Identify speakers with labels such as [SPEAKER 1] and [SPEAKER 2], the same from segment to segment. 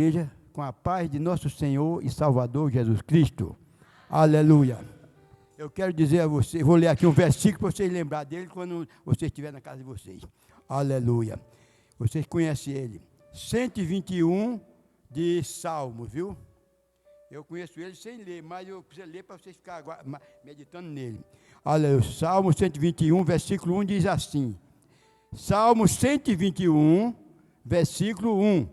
[SPEAKER 1] Igreja, com a paz de nosso Senhor e Salvador Jesus Cristo. Aleluia. Eu quero dizer a vocês, vou ler aqui um versículo para vocês lembrarem dele quando você estiver na casa de vocês. Aleluia. Vocês conhecem ele. 121 de Salmos, viu? Eu conheço ele sem ler, mas eu preciso ler para vocês ficarem meditando nele. Aleluia. Salmo 121, versículo 1 diz assim. Salmo 121, versículo 1.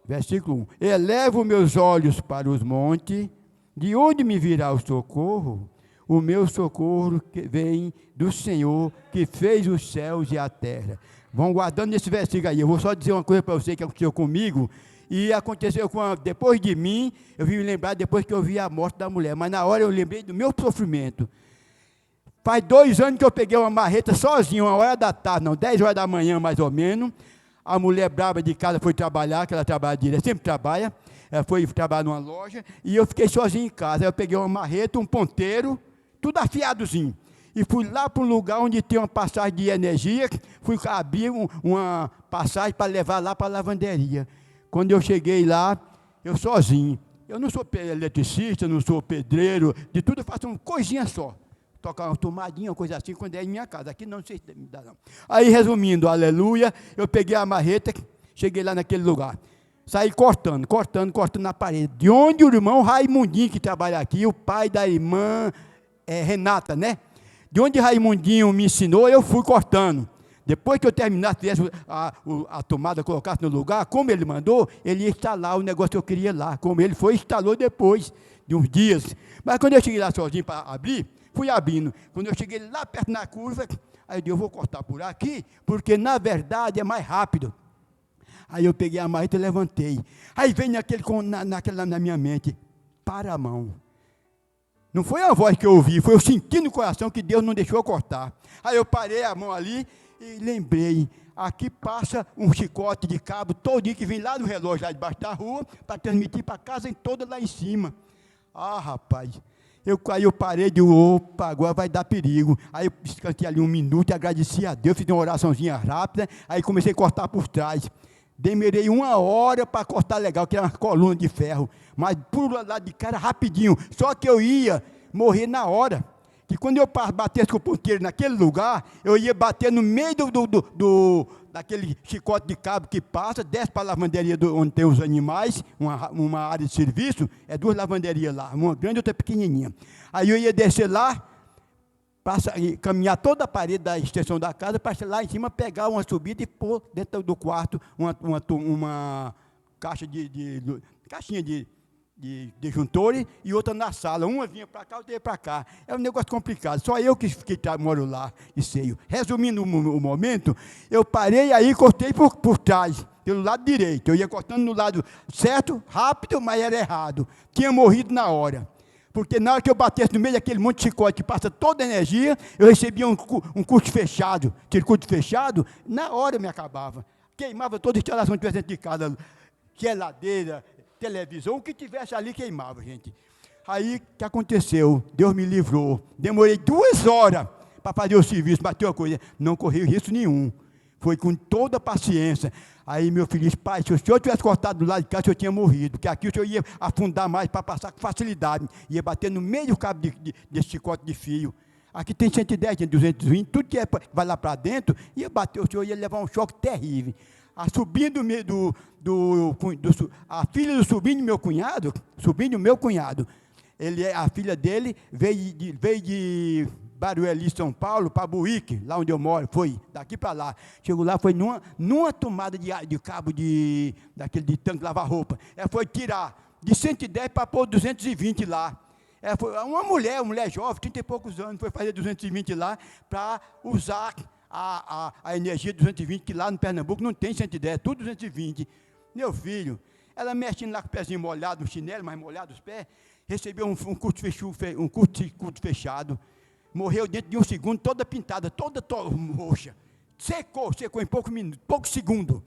[SPEAKER 1] Versículo 1. Elevo meus olhos para os montes, de onde me virá o socorro? O meu socorro que vem do Senhor, que fez os céus e a terra. Vão guardando nesse versículo aí. Eu vou só dizer uma coisa para você que aconteceu comigo. E aconteceu depois de mim, eu vim me lembrar depois que eu vi a morte da mulher. Mas na hora eu lembrei do meu sofrimento. Faz 2 anos que eu peguei uma marreta sozinho, 10 horas da manhã mais ou menos. A mulher brava de casa foi trabalhar, que ela trabalha direto, sempre trabalha. Ela foi trabalhar numa loja e eu fiquei sozinho em casa. Aí eu peguei uma marreta, um ponteiro, tudo afiadozinho. E fui lá para um lugar onde tem uma passagem de energia, fui abrir uma passagem para levar lá para a lavanderia. Quando eu cheguei lá, eu sozinho. Eu não sou eletricista, não sou pedreiro, de tudo eu faço uma coisinha só. Tocar uma tomadinha, uma coisa assim, quando é em minha casa. Aqui não sei se me dá não. Aí, resumindo, aleluia, eu peguei a marreta, cheguei lá naquele lugar. Saí cortando na parede. De onde o irmão Raimundinho, que trabalha aqui, o pai da irmã Renata, né? De onde Raimundinho me ensinou, eu fui cortando. Depois que eu terminasse, tivesse a tomada, colocasse no lugar, como ele mandou, ele ia instalar o negócio que eu queria lá. Como ele foi, instalou depois de uns dias. Mas quando eu cheguei lá sozinho para abrir, fui abrindo. Quando eu cheguei lá perto na curva, aí eu disse, eu vou cortar por aqui, porque na verdade é mais rápido. Aí eu peguei a marreta e levantei. Aí vem naquela na minha mente, para a mão. Não foi a voz que eu ouvi, foi eu sentindo no coração que Deus não deixou eu cortar. Aí eu parei a mão ali e lembrei, aqui passa um chicote de cabo todinho que vem lá do relógio, lá debaixo da rua, para transmitir para a casa toda lá em cima. Ah, rapaz, aí eu parei de opa, agora vai dar perigo. Aí eu descansei ali 1 minuto e agradeci a Deus, fiz uma oraçãozinha rápida, aí comecei a cortar por trás. Demorei 1 hora para cortar legal, que era uma coluna de ferro, mas por lá de cara rapidinho, só que eu ia morrer na hora. Que quando eu batesse com o ponteiro naquele lugar, eu ia bater no meio daquele chicote de cabo que passa, desce para a lavanderia onde tem os animais, uma área de serviço, 2 lavanderias lá, uma grande e outra pequenininha. Aí eu ia descer lá, caminhar toda a parede da extensão da casa, para lá em cima pegar uma subida e pôr dentro do quarto uma caixinha de disjuntores e outra na sala. Uma vinha para cá, outra ia para cá. É um negócio complicado. Só eu que moro lá e sei. Resumindo o momento, eu parei aí e cortei por trás, pelo lado direito. Eu ia cortando no lado certo, rápido, mas era errado. Tinha morrido na hora. Porque na hora que eu batesse no meio daquele monte de chicote que passa toda a energia, eu recebia um curto fechado. Circuito fechado, na hora eu me acabava. Queimava toda a instalação que tivesse dentro de casa. Geladeira, televisão, o que tivesse ali queimava, gente. Aí, o que aconteceu? Deus me livrou. Demorei 2 horas para fazer o serviço, bateu a coisa. Não corri risco nenhum. Foi com toda a paciência. Aí meu filho disse, pai, se o senhor tivesse cortado do lado de cá, o senhor tinha morrido, porque aqui o senhor ia afundar mais para passar com facilidade. Ia bater no meio do cabo desse chicote de fio. Aqui tem 110, tem 220, tudo que vai lá para dentro, ia bater, o senhor ia levar um choque terrível. A sobrinha a filha do sobrinho do meu cunhado, a filha dele veio de Barueri, São Paulo, para Buíque, lá onde eu moro, foi daqui para lá. Chegou lá, foi numa tomada de cabo daquele de tanque de lavar roupa. Ela foi tirar de 110 para pôr 220 lá. Ela foi uma mulher jovem, 30 e poucos anos, foi fazer 220 lá para usar a energia de 220, que lá no Pernambuco não tem 110, é tudo 220. Meu filho, ela mexendo lá com o pezinho molhado, no chinelo, mas molhado os pés, recebeu um curto fechado, morreu dentro de 1 segundo, toda pintada, toda roxa. Secou em poucos segundos.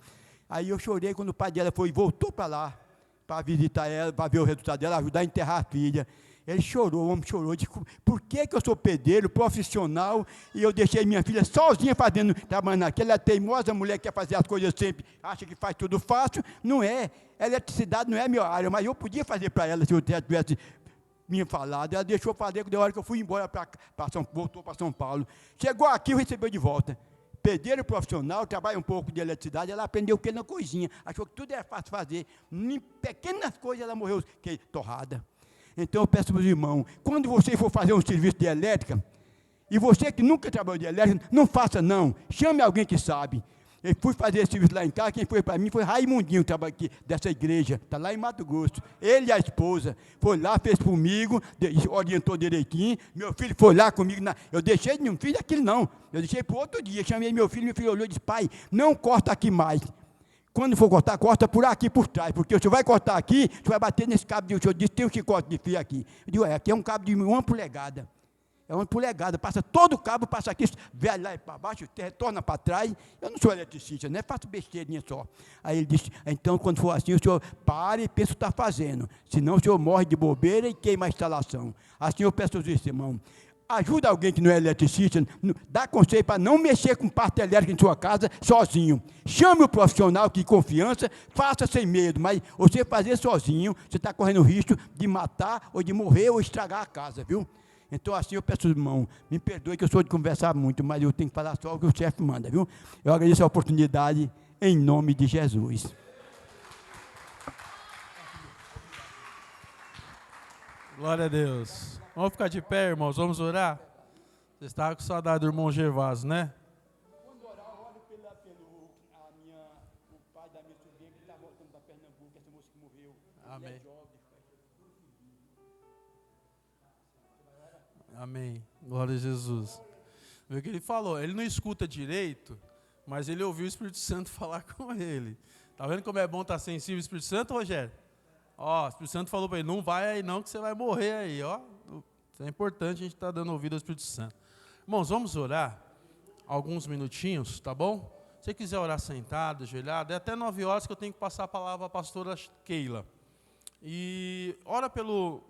[SPEAKER 1] Aí eu chorei quando o pai dela voltou para lá, para visitar ela, para ver o resultado dela, ajudar a enterrar a filha. Ele chorou, o homem chorou, disse, por que eu sou pedreiro, profissional, e eu deixei minha filha sozinha trabalhando naquela teimosa mulher que quer fazer as coisas sempre, acha que faz tudo fácil, não é, eletricidade não é a minha área, mas eu podia fazer para ela, se eu tivesse me falado, ela deixou fazer, da hora que eu fui embora, voltou para São Paulo, chegou aqui e recebeu de volta, pedreiro profissional, trabalha um pouco de eletricidade, ela aprendeu o que na cozinha, achou que tudo era fácil fazer, em pequenas coisas ela morreu torrada. Então eu peço para os irmãos, quando você for fazer um serviço de elétrica, e você que nunca trabalhou de elétrica, não faça não, chame alguém que sabe. Eu fui fazer esse serviço lá em casa, quem foi para mim foi Raimundinho, aqui, dessa igreja, está lá em Mato Grosso. Ele e a esposa, foi lá, fez comigo, orientou direitinho, meu filho foi lá comigo, eu deixei, não fiz aquilo não, eu deixei para o outro dia, chamei meu filho olhou e disse, pai, não corta aqui mais. Quando for cortar, corta por aqui, por trás, porque você vai cortar aqui, você vai bater nesse cabo de, o senhor disse, tem um chicote de fio aqui. Eu digo, aqui é um cabo de 1 polegada. É 1 polegada, passa todo o cabo, passa aqui, vai lá para baixo, retorna para trás. Eu não sou eletricista, né? Faço besteirinha só. Aí ele disse, então quando for assim, o senhor pare e pensa o que está fazendo. Senão o senhor morre de bobeira e queima a instalação. Assim eu peço aos irmãos, ajuda alguém que não é eletricista, dá conselho para não mexer com parte elétrica em sua casa sozinho. Chame o profissional que confiança, faça sem medo, mas você fazer sozinho, você está correndo o risco de matar, ou de morrer, ou estragar a casa, viu? Então assim eu peço, irmão, me perdoe que eu sou de conversar muito, mas eu tenho que falar só o que o chefe manda, viu? Eu agradeço a oportunidade em nome de Jesus.
[SPEAKER 2] Glória a Deus. Vamos ficar de pé, irmãos, vamos orar? Você estava com saudade do irmão Gervásio, né?
[SPEAKER 1] Quando orar, oro o pai da minha sobrinha que está voltando para Pernambuco, essa moça que morreu.
[SPEAKER 2] Amém. Amém. Glória a Jesus. Viu o que ele falou? Ele não escuta direito, mas ele ouviu o Espírito Santo falar com ele. Está vendo como é bom estar sensível ao Espírito Santo, Rogério? Ó, o Espírito Santo falou para ele, não vai aí não, que você vai morrer aí, ó. É importante a gente estar dando ouvido ao Espírito Santo. Irmãos, vamos orar alguns minutinhos, tá bom? Se você quiser orar sentado, ajoelhado, é até 9 horas que eu tenho que passar a palavra à pastora Keila. E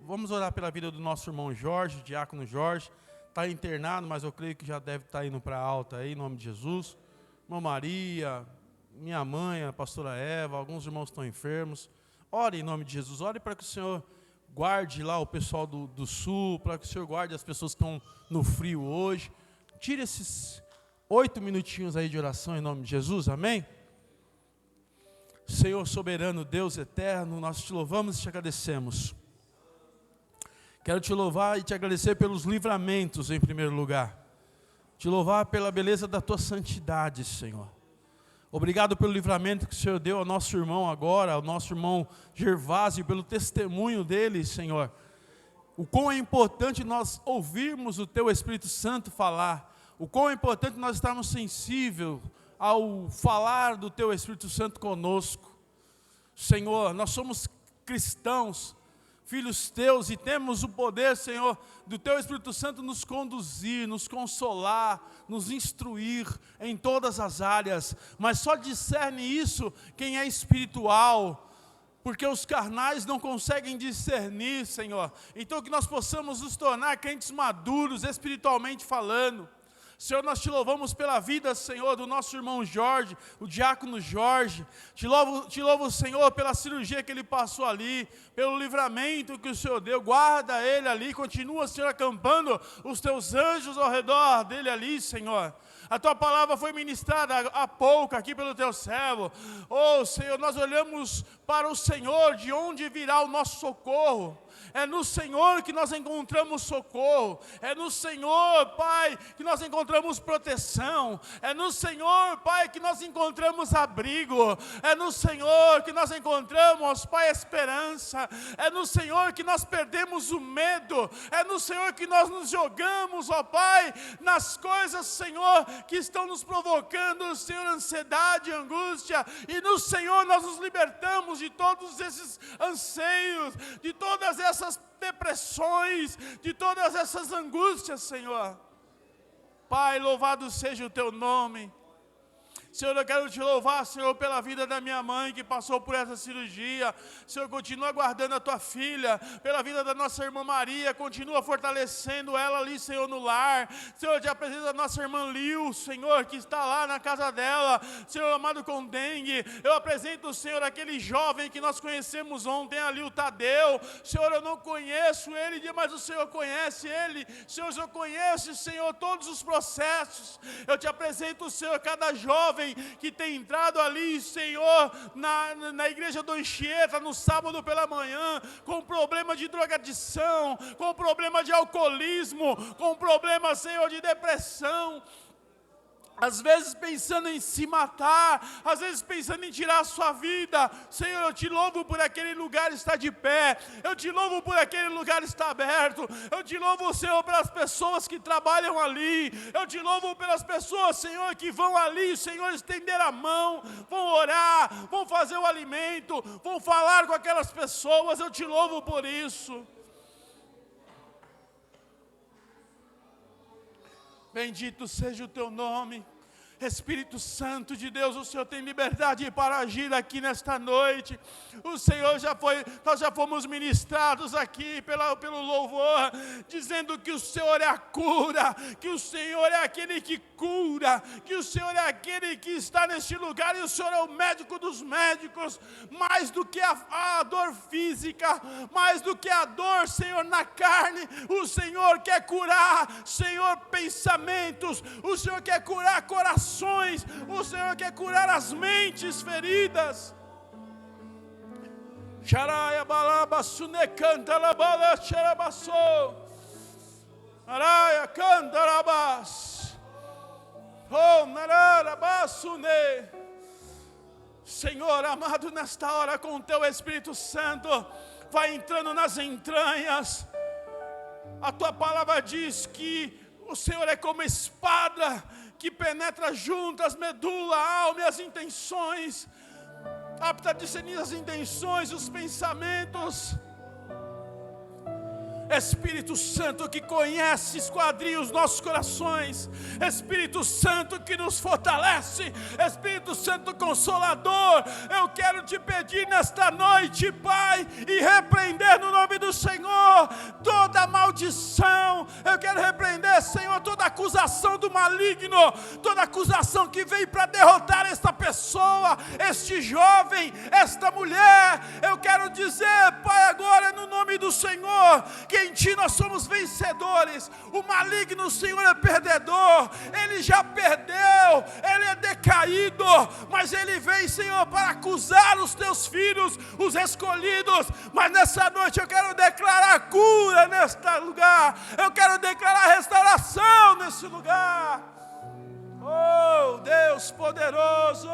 [SPEAKER 2] vamos orar pela vida do nosso irmão Jorge, diácono Jorge, está internado, mas eu creio que já deve estar indo para alta aí, em nome de Jesus. Irmã Maria, minha mãe, a pastora Eva, alguns irmãos estão enfermos. Ore em nome de Jesus, ore para que o Senhor guarde lá o pessoal do sul, para que o Senhor guarde as pessoas que estão no frio hoje. Tire esses 8 minutinhos aí de oração em nome de Jesus, amém? Senhor soberano, Deus eterno, nós te louvamos e te agradecemos. Quero te louvar e te agradecer pelos livramentos em primeiro lugar. Te louvar pela beleza da tua santidade, Senhor. Obrigado pelo livramento que o Senhor deu ao nosso irmão agora, ao nosso irmão Gervásio, pelo testemunho dele, Senhor. O quão é importante nós ouvirmos o Teu Espírito Santo falar. O quão é importante nós estarmos sensíveis ao falar do Teu Espírito Santo conosco. Senhor, nós somos cristãos, filhos Teus, e temos o poder, Senhor, do Teu Espírito Santo nos conduzir, nos consolar, nos instruir em todas as áreas, mas só discerne isso quem é espiritual, porque os carnais não conseguem discernir, Senhor. Então que nós possamos nos tornar crentes maduros, espiritualmente falando. Senhor, nós te louvamos pela vida, Senhor, do nosso irmão Jorge, o diácono Jorge. Te louvo, Senhor, pela cirurgia que ele passou ali, pelo livramento que o Senhor deu. Guarda ele ali, continua, Senhor, acampando os teus anjos ao redor dele ali, Senhor. A tua palavra foi ministrada há pouco aqui pelo teu servo. Oh, Senhor, nós olhamos para o Senhor, de onde virá o nosso socorro. É no Senhor que nós encontramos socorro. É no Senhor, Pai, que nós encontramos proteção. É no Senhor, Pai, que nós encontramos abrigo. É no Senhor que nós encontramos, Pai, esperança. É no Senhor que nós perdemos o medo. É no Senhor que nós nos jogamos, ó Pai, nas coisas, Senhor, que estão nos provocando, Senhor, ansiedade, angústia. E no Senhor nós nos libertamos de todos esses anseios, de todas essas depressões, de todas essas angústias, Senhor. Pai, louvado seja o teu nome. Senhor, eu quero te louvar, Senhor, pela vida da minha mãe que passou por essa cirurgia. Senhor, continua guardando a tua filha, pela vida da nossa irmã Maria, continua fortalecendo ela ali, Senhor, no lar. Senhor, eu te apresento a nossa irmã Lil, Senhor, que está lá na casa dela, Senhor amado, com dengue. Eu apresento, Senhor, aquele jovem que nós conhecemos ontem ali, o Tadeu. Senhor, eu não conheço ele, mas o Senhor conhece ele. Senhor, eu conheço, Senhor, todos os processos. Eu te apresento, Senhor, cada jovem que tem entrado ali, Senhor, na igreja do Anchieta, no sábado pela manhã, com problema de drogadição, com problema de alcoolismo, com problema, Senhor, de depressão. Às vezes pensando em se matar, às vezes pensando em tirar a sua vida. Senhor, eu te louvo por aquele lugar estar de pé, eu te louvo por aquele lugar estar aberto, eu te louvo, Senhor, pelas pessoas que trabalham ali, eu te louvo pelas pessoas, Senhor, que vão ali, Senhor, estender a mão, vão orar, vão fazer o alimento, vão falar com aquelas pessoas. Eu te louvo por isso. Bendito seja o teu nome. Espírito Santo de Deus, o Senhor tem liberdade para agir aqui nesta noite. O Senhor nós já fomos ministrados aqui pelo louvor, dizendo que o Senhor é a cura, que o Senhor é aquele que cura, que o Senhor é aquele que está neste lugar, e o Senhor é o médico dos médicos. Mais do que a dor física, mais do que a dor, Senhor, na carne, o Senhor quer curar, Senhor, pensamentos, o Senhor quer curar corações, o Senhor quer curar as mentes feridas. Xaraia balaba sune canta la bala xarabaço. Araia canta rabas. Oh nararabasune. Senhor amado, nesta hora com o teu Espírito Santo, vai entrando nas entranhas. A tua palavra diz que o Senhor é como espada que penetra junto as medula, a alma e as intenções, apta a discernir as intenções, os pensamentos. Espírito Santo que conhece, esquadrinha os nossos corações, Espírito Santo que nos fortalece, Espírito Santo Consolador, eu quero te pedir nesta noite, Pai, e repreender no nome do Senhor toda maldição. Eu quero repreender, Senhor, toda acusação do maligno, toda acusação que veio para derrotar esta pessoa, este jovem, esta mulher. Eu quero dizer, Pai, agora no nome do Senhor, que em Ti nós somos vencedores. O maligno, Senhor, é perdedor, ele já perdeu, ele é decaído, mas ele vem, Senhor, para acusar os Teus filhos, os escolhidos. Mas nessa noite eu quero declarar cura neste lugar, eu quero declarar restauração nesse lugar. Oh, Deus poderoso,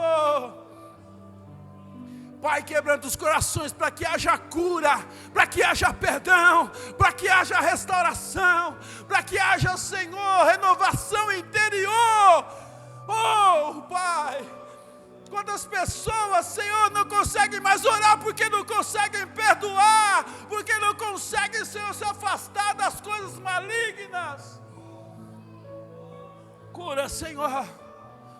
[SPEAKER 2] Pai, quebrando os corações para que haja cura, para que haja perdão, para que haja restauração, para que haja, Senhor, renovação interior. Oh, Pai, quantas pessoas, Senhor, não conseguem mais orar porque não conseguem perdoar, porque não conseguem, Senhor, se afastar das coisas malignas. Cura, Senhor,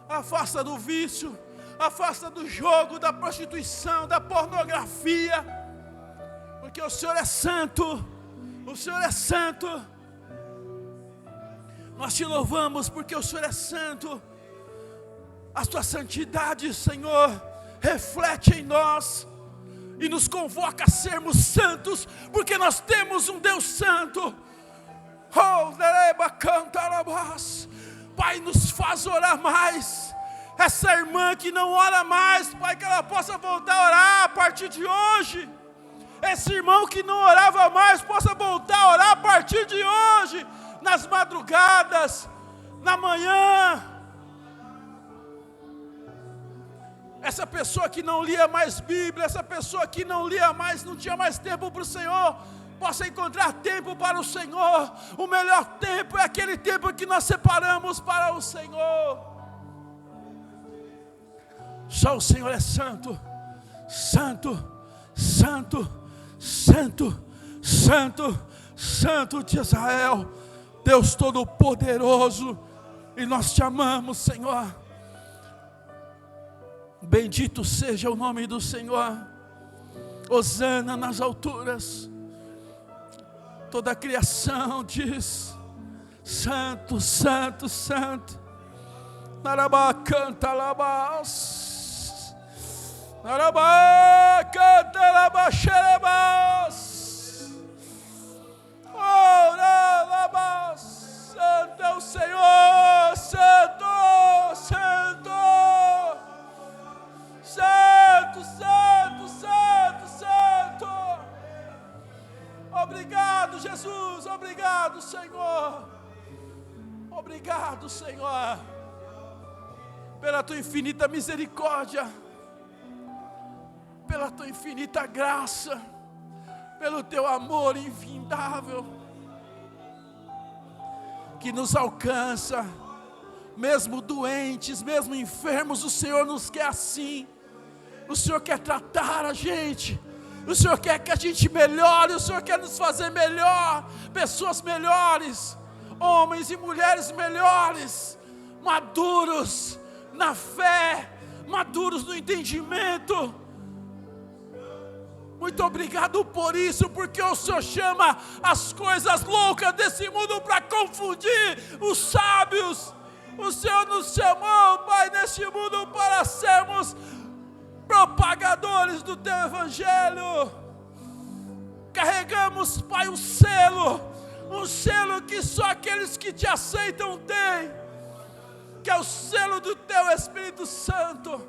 [SPEAKER 2] afasta do vício, afasta do jogo, da prostituição, da pornografia, porque o Senhor é santo, o Senhor é santo. Nós te louvamos porque o Senhor é santo. A tua santidade, Senhor, reflete em nós e nos convoca a sermos santos, porque nós temos um Deus santo. Oh, Pai, nos faz orar mais. Essa irmã que não ora mais, Pai, que ela possa voltar a orar a partir de hoje. Esse irmão que não orava mais, possa voltar a orar a partir de hoje, nas madrugadas, na manhã. Essa pessoa que não lia mais Bíblia, essa pessoa que não lia mais, não tinha mais tempo para o Senhor, possa encontrar tempo para o Senhor. O melhor tempo é aquele tempo que nós separamos para o Senhor. Só o Senhor é santo, santo, santo, santo, santo, santo de Israel, Deus Todo-Poderoso, e nós te amamos, Senhor. Bendito seja o nome do Senhor. Hosana nas alturas. Toda a criação diz: Santo, Santo, Santo. Narabá canta labás. Narabá canta labaxerebás. Ora labás. Santo é o Senhor. Santo, Santo. Santo, Santo, Santo, Santo. Obrigado, Jesus. Obrigado, Senhor. Obrigado, Senhor, pela tua infinita misericórdia, pela tua infinita graça, pelo teu amor infindável, que nos alcança, mesmo doentes, mesmo enfermos. O Senhor nos quer assim. O Senhor quer tratar a gente. O Senhor quer que a gente melhore. O Senhor quer nos fazer melhor, pessoas melhores, homens e mulheres melhores, maduros na fé, maduros no entendimento. Muito obrigado por isso, porque o Senhor chama as coisas loucas desse mundo para confundir os sábios. O Senhor nos chamou, Pai, neste mundo para sermos propagadores do teu evangelho. Carregamos, Pai, um selo que só aqueles que te aceitam têm, que é o selo do teu Espírito Santo.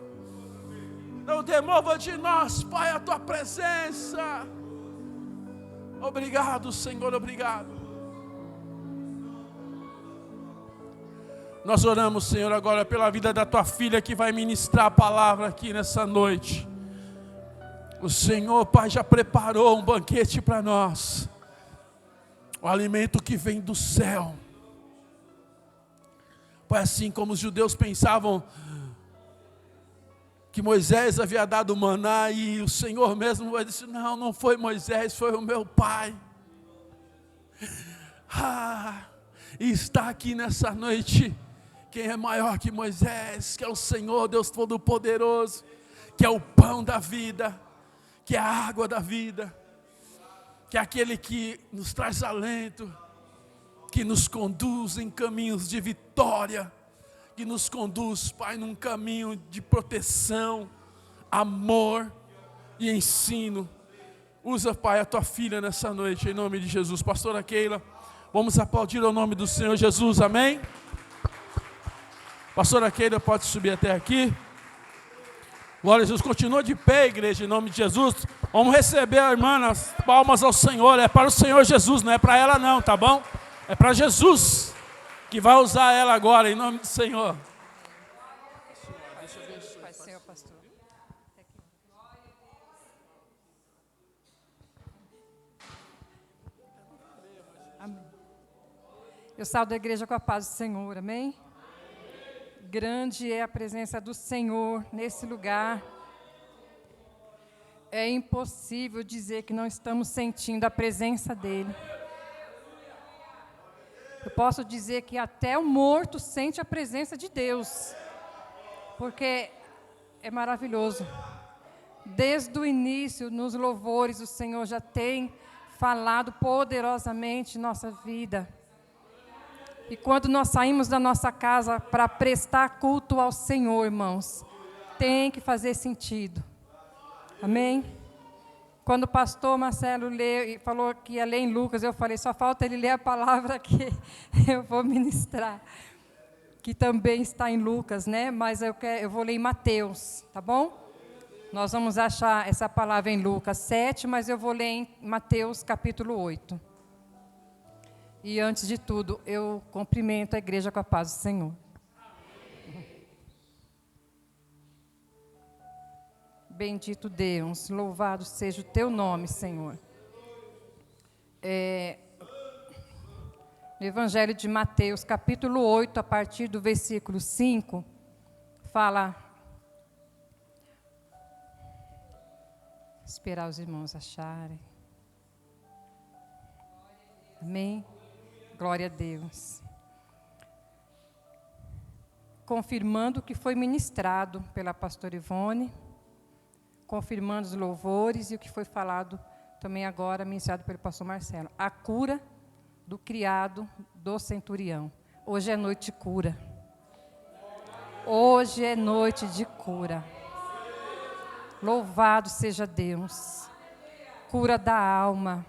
[SPEAKER 2] Não demova de nós, Pai, a tua presença. Obrigado, Senhor, obrigado. Nós oramos, Senhor, agora pela vida da tua filha que vai ministrar a palavra aqui nessa noite. O Senhor, Pai, já preparou um banquete para nós. O alimento que vem do céu. Pai, assim como os judeus pensavam que Moisés havia dado maná, e o Senhor mesmo vai dizer: não, não foi Moisés, foi o meu Pai. E está aqui nessa noite quem é maior que Moisés, que é o Senhor Deus Todo-Poderoso, que é o pão da vida, que é a água da vida, que é aquele que nos traz alento, que nos conduz em caminhos de vitória, que nos conduz, Pai, num caminho de proteção, amor e ensino. Usa, Pai, a tua filha nessa noite, em nome de Jesus. Pastora Keila, vamos aplaudir o nome do Senhor Jesus, amém? Pastora Keila, pode subir até aqui. Glória a Jesus, continua de pé, igreja, em nome de Jesus. Vamos receber a irmã nas palmas ao Senhor. É para o Senhor Jesus, não é para ela não, tá bom? É para Jesus, que vai usar ela agora, em nome do Senhor.
[SPEAKER 3] Pai, Senhor, pastor. Amém. Eu saúdo a igreja com a paz do Senhor, amém? Grande é a presença do Senhor nesse lugar. É impossível dizer que não estamos sentindo a presença dEle. Eu posso dizer que até o morto sente a presença de Deus, porque é maravilhoso. Desde o início, nos louvores, o Senhor já tem falado poderosamente em nossa vida. E quando nós saímos da nossa casa para prestar culto ao Senhor, irmãos, tem que fazer sentido. Amém? Quando o pastor Marcelo leu e falou que ia ler em Lucas, eu falei, só falta ele ler a palavra que eu vou ministrar, que também está em Lucas, né? Mas eu vou ler em Mateus, tá bom? Nós vamos achar essa palavra em Lucas 7, mas eu vou ler em Mateus capítulo 8. E antes de tudo, eu cumprimento a igreja com a paz do Senhor. Bendito Deus, louvado seja o teu nome, Senhor. No Evangelho de Mateus, capítulo 8, a partir do versículo 5, fala... Esperar os irmãos acharem. Amém? Glória a Deus. confirmando o que foi ministrado pela pastora Ivone, confirmando os louvores e o que foi falado também agora, ministrado pelo pastor Marcelo. A cura do criado do centurião. Hoje é noite de cura. Hoje é noite de cura. Louvado seja Deus. Cura da alma.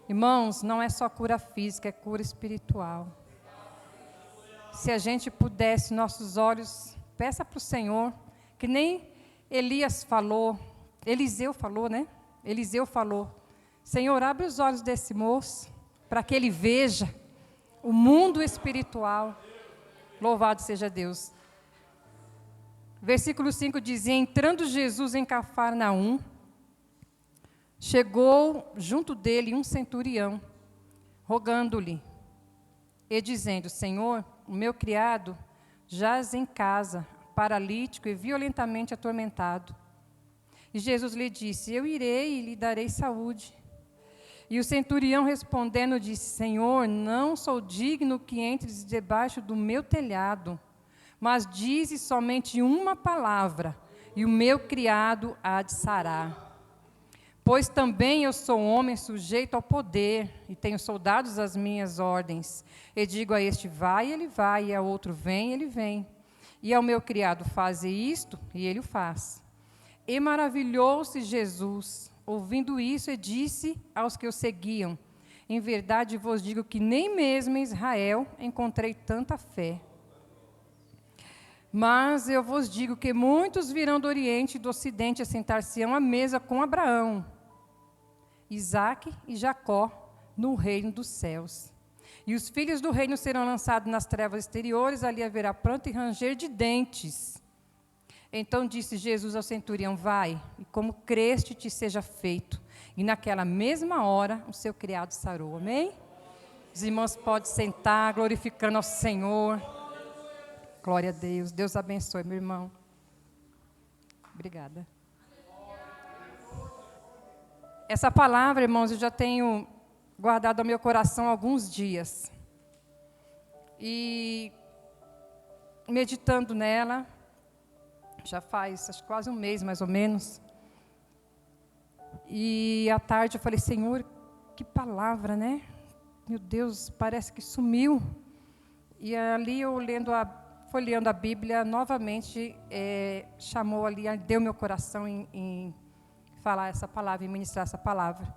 [SPEAKER 3] Irmãos, não é só cura física, é cura espiritual. Se a gente pudesse, nossos olhos, peça para o Senhor, que nem Elias falou, Eliseu falou, né? Eliseu falou, Senhor, abre os olhos desse moço, para que ele veja o mundo espiritual. Louvado seja Deus. Versículo 5 dizia, entrando Jesus em Cafarnaum, chegou junto dele um centurião, rogando-lhe, e dizendo, Senhor, o meu criado jaz em casa, paralítico e violentamente atormentado. E Jesus lhe disse, eu irei e lhe darei saúde. E o centurião respondendo disse, Senhor, não sou digno que entres debaixo do meu telhado, mas dize somente uma palavra, e o meu criado há de sarar. Pois também eu sou homem sujeito ao poder, e tenho soldados às minhas ordens. E digo a este, vai, ele vai, e a outro, vem, ele vem. E ao meu criado, faze isto, e ele o faz. E maravilhou-se Jesus, ouvindo isso, e disse aos que o seguiam, em verdade vos digo que nem mesmo em Israel encontrei tanta fé. Mas eu vos digo que muitos virão do Oriente e do Ocidente a sentar-se-ão à mesa com Abraão, Isaque e Jacó no reino dos céus. E os filhos do reino serão lançados nas trevas exteriores, ali haverá pranto e ranger de dentes. Então disse Jesus ao centurião, vai, e como creste te seja feito. E naquela mesma hora o seu criado sarou. Amém? Os irmãos podem sentar, glorificando ao Senhor. Glória a Deus. Deus abençoe, meu irmão. Obrigada. Essa palavra, irmãos, eu já tenho guardado ao meu coração há alguns dias. E meditando nela, já faz acho, quase um mês, mais ou menos. E à tarde eu falei, Senhor, que palavra, né? Meu Deus, parece que sumiu. E ali eu folheando a Bíblia, novamente chamou ali, deu meu coração em falar essa palavra, em ministrar essa palavra.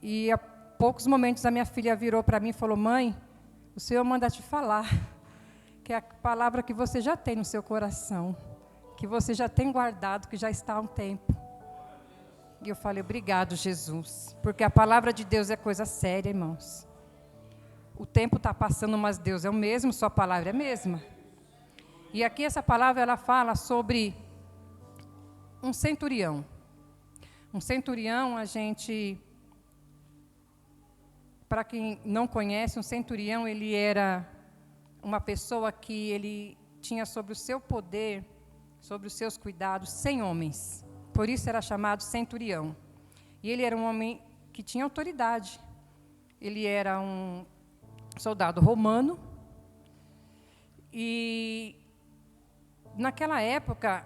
[SPEAKER 3] E há poucos momentos a minha filha virou para mim e falou, mãe, o Senhor manda te falar, que é a palavra que você já tem no seu coração, que você já tem guardado, que já está há um tempo. E eu falei, obrigado, Jesus, porque a palavra de Deus é coisa séria, irmãos. O tempo está passando, mas Deus é o mesmo, sua palavra é a mesma. E aqui essa palavra, ela fala sobre um centurião. Um centurião, para quem não conhece, um centurião, ele era uma pessoa que ele tinha sobre o seu poder, sobre os seus cuidados, 100 homens. Por isso era chamado centurião. E ele era um homem que tinha autoridade. Ele era um soldado romano. E naquela época,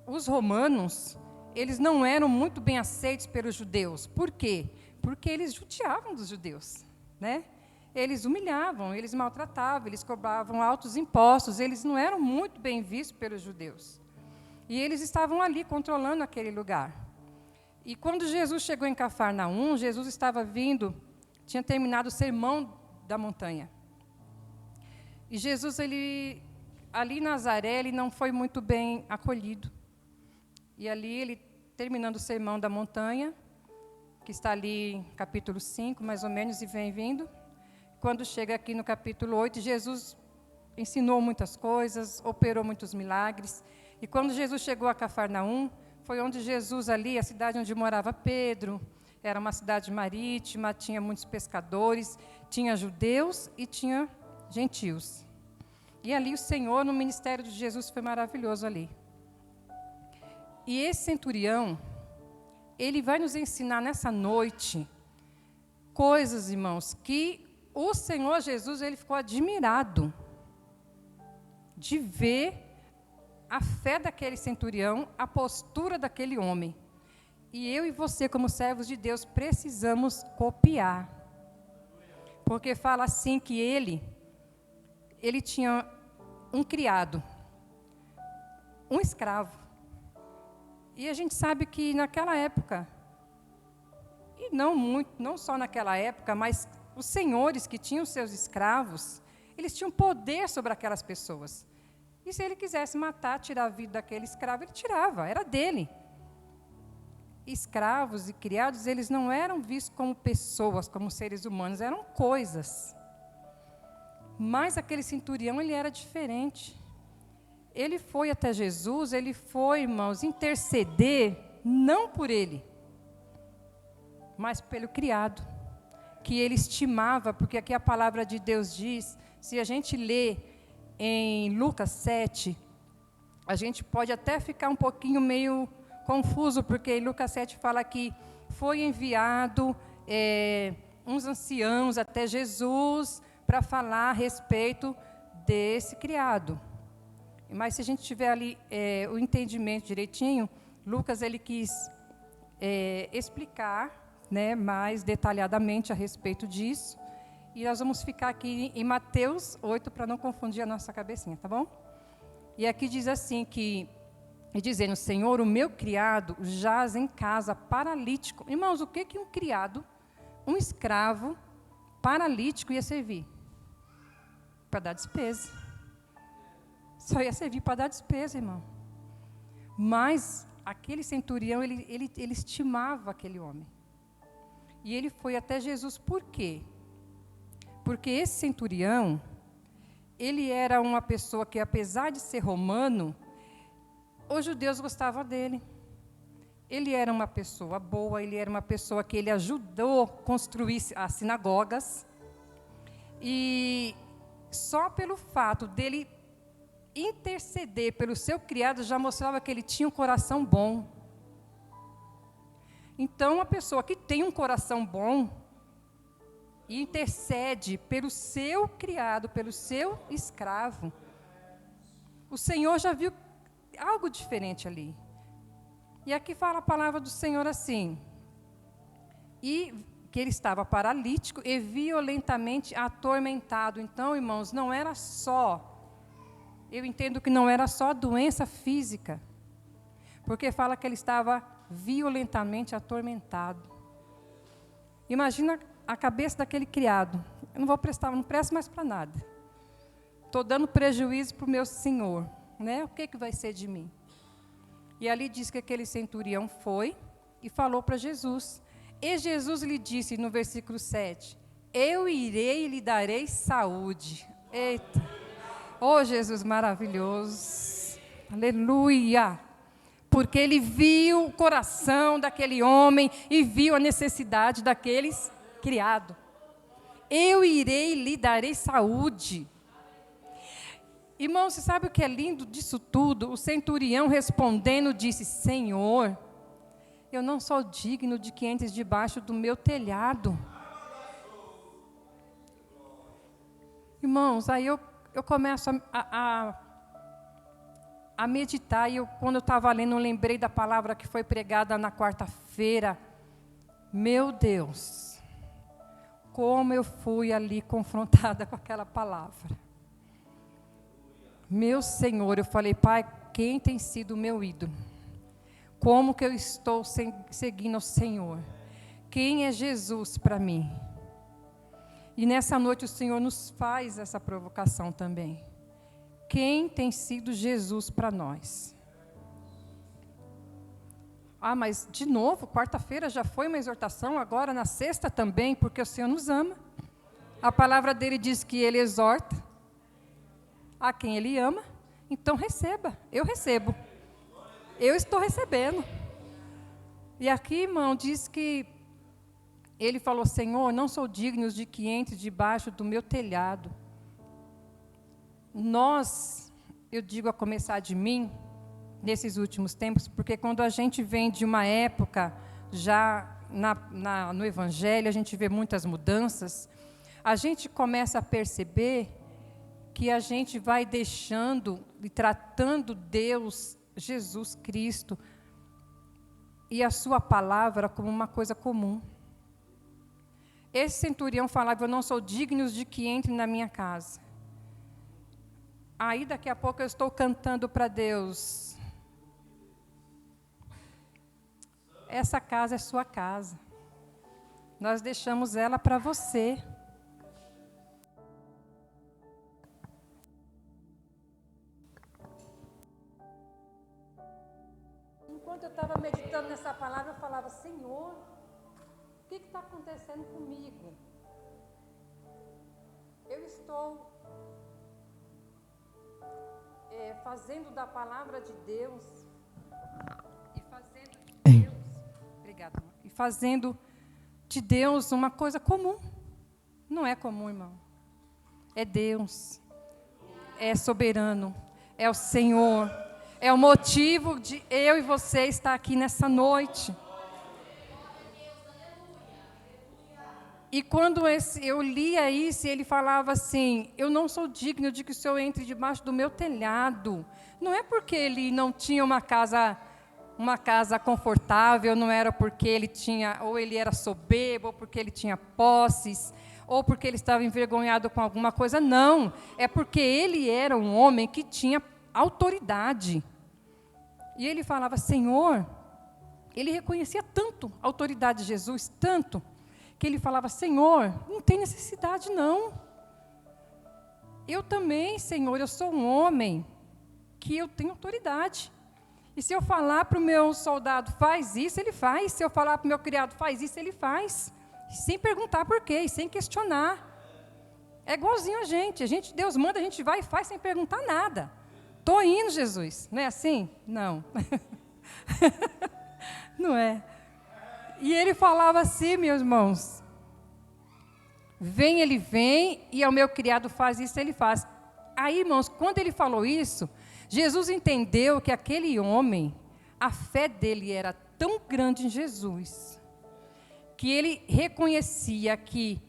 [SPEAKER 3] os romanos, eles não eram muito bem aceitos pelos judeus. Por quê? Porque eles judiavam dos judeus, né? Eles humilhavam, eles maltratavam, eles cobravam altos impostos, eles não eram muito bem vistos pelos judeus. E eles estavam ali controlando aquele lugar. E quando Jesus chegou em Cafarnaum, Jesus estava vindo, tinha terminado o sermão da montanha. E Jesus, ali em Nazaré, ele não foi muito bem acolhido. E ali, ele terminando o sermão da montanha, que está ali em capítulo 5, mais ou menos, e vem vindo. Quando chega aqui no capítulo 8, Jesus ensinou muitas coisas, operou muitos milagres. E quando Jesus chegou a Cafarnaum, foi onde Jesus ali, a cidade onde morava Pedro, era uma cidade marítima, tinha muitos pescadores, tinha judeus e tinha gentios. E ali o Senhor, no ministério de Jesus, foi maravilhoso ali. E esse centurião, ele vai nos ensinar nessa noite coisas, irmãos, que o Senhor Jesus, ele ficou admirado. de ver a fé daquele centurião, a postura daquele homem. E eu e você, como servos de Deus, precisamos copiar. Porque fala assim que ele tinha um criado, um escravo. E a gente sabe que naquela época, e não só naquela época, mas os senhores que tinham seus escravos, eles tinham poder sobre aquelas pessoas. E se ele quisesse matar, tirar a vida daquele escravo, ele tirava, era dele. Escravos e criados, eles não eram vistos como pessoas, como seres humanos, eram coisas. Mas aquele centurião, ele era diferente. Ele foi até Jesus, ele foi, irmãos, interceder, não por ele, mas pelo criado, que ele estimava, porque aqui a palavra de Deus diz, se a gente lê em Lucas 7, a gente pode até ficar um pouquinho meio confuso, porque em Lucas 7 fala que foi enviado uns anciãos até Jesus para falar a respeito desse criado. Mas se a gente tiver ali o entendimento direitinho, Lucas ele quis explicar, né, mais detalhadamente a respeito disso. E nós vamos ficar aqui em Mateus 8 para não confundir a nossa cabecinha, tá bom? E aqui diz assim que, dizendo, Senhor, o meu criado jaz em casa paralítico. Irmãos, o que um criado, um escravo paralítico ia servir? Para dar despesa. Só ia servir para dar despesa, irmão. Mas aquele centurião, ele estimava aquele homem. E ele foi até Jesus, por quê? Porque esse centurião, ele era uma pessoa que, apesar de ser romano, os judeus gostavam dele. Ele era uma pessoa boa, ele era uma pessoa que ele ajudou a construir as sinagogas. E só pelo fato dele interceder pelo seu criado, já mostrava que ele tinha um coração bom. Então, uma pessoa que tem um coração bom, e intercede pelo seu criado, pelo seu escravo, o Senhor já viu algo diferente ali. E aqui fala a palavra do Senhor assim, e que ele estava paralítico e violentamente atormentado. Então, irmãos, não era só, eu entendo que não era só doença física, porque fala que ele estava violentamente atormentado. Imagina a cabeça daquele criado. Eu não presto mais para nada. Estou dando prejuízo para o meu senhor, né? O que vai ser de mim? E ali diz que aquele centurião foi e falou para Jesus. E Jesus lhe disse no versículo 7, eu irei e lhe darei saúde. Eita! Oh, Jesus maravilhoso! Aleluia! Porque ele viu o coração daquele homem e viu a necessidade daqueles criado. Eu irei e lhe darei saúde. Irmão, você sabe o que é lindo disso tudo? O centurião respondendo disse, Senhor, eu não sou digno de que entres debaixo do meu telhado. Irmãos, aí eu começo a meditar, e quando eu estava lendo, eu lembrei da palavra que foi pregada na quarta-feira. Meu Deus, como eu fui ali confrontada com aquela palavra. Meu Senhor, eu falei, Pai, quem tem sido o meu ídolo? Como que eu estou seguindo o Senhor? Quem é Jesus para mim? E nessa noite o Senhor nos faz essa provocação também. Quem tem sido Jesus para nós? Ah, mas de novo, quarta-feira já foi uma exortação, agora na sexta também, porque o Senhor nos ama. A palavra dele diz que ele exorta a quem ele ama, então receba, eu recebo. Eu estou recebendo. E aqui, irmão, diz que ele falou, Senhor, não sou digno de que entre debaixo do meu telhado. Nós, eu digo a começar de mim, nesses últimos tempos, porque quando a gente vem de uma época, já no Evangelho, a gente vê muitas mudanças, a gente começa a perceber que a gente vai deixando e tratando Deus, Jesus Cristo, e a sua palavra como uma coisa comum. Esse centurião falava: eu não sou digno de que entre na minha casa. Aí daqui a pouco eu estou cantando para Deus: essa casa é sua casa. Nós deixamos ela para você. Enquanto eu estava meditando nessa palavra, eu falava: Senhor, o que está acontecendo comigo? Eu estou fazendo da palavra de Deus e fazendo de Deus, obrigada, e fazendo de Deus uma coisa comum. Não é comum, irmão. É Deus. É soberano. É o Senhor. É o motivo de eu e você estar aqui nessa noite. E quando eu lia isso, ele falava assim: eu não sou digno de que o Senhor entre debaixo do meu telhado. Não é porque ele não tinha uma casa confortável, não era porque ele tinha, ou ele era soberbo, ou porque ele tinha posses, ou porque ele estava envergonhado com alguma coisa. Não, é porque ele era um homem que tinha autoridade. E ele falava: Senhor, ele reconhecia tanto a autoridade de Jesus, tanto, que ele falava: Senhor, não tem necessidade não. Eu também, Senhor, eu sou um homem que eu tenho autoridade. E se eu falar para o meu soldado, faz isso, ele faz. Se eu falar para o meu criado, faz isso, ele faz. Sem perguntar por quê, e sem questionar. É igualzinho a gente. Deus manda, a gente vai e faz sem perguntar nada. Estou indo, Jesus. Não é assim? Não. Não é. E ele falava assim, meus irmãos: vem, ele vem, e ao meu criado faz isso, ele faz. Aí, irmãos, quando ele falou isso, Jesus entendeu que aquele homem, a fé dele era tão grande em Jesus, que ele reconhecia que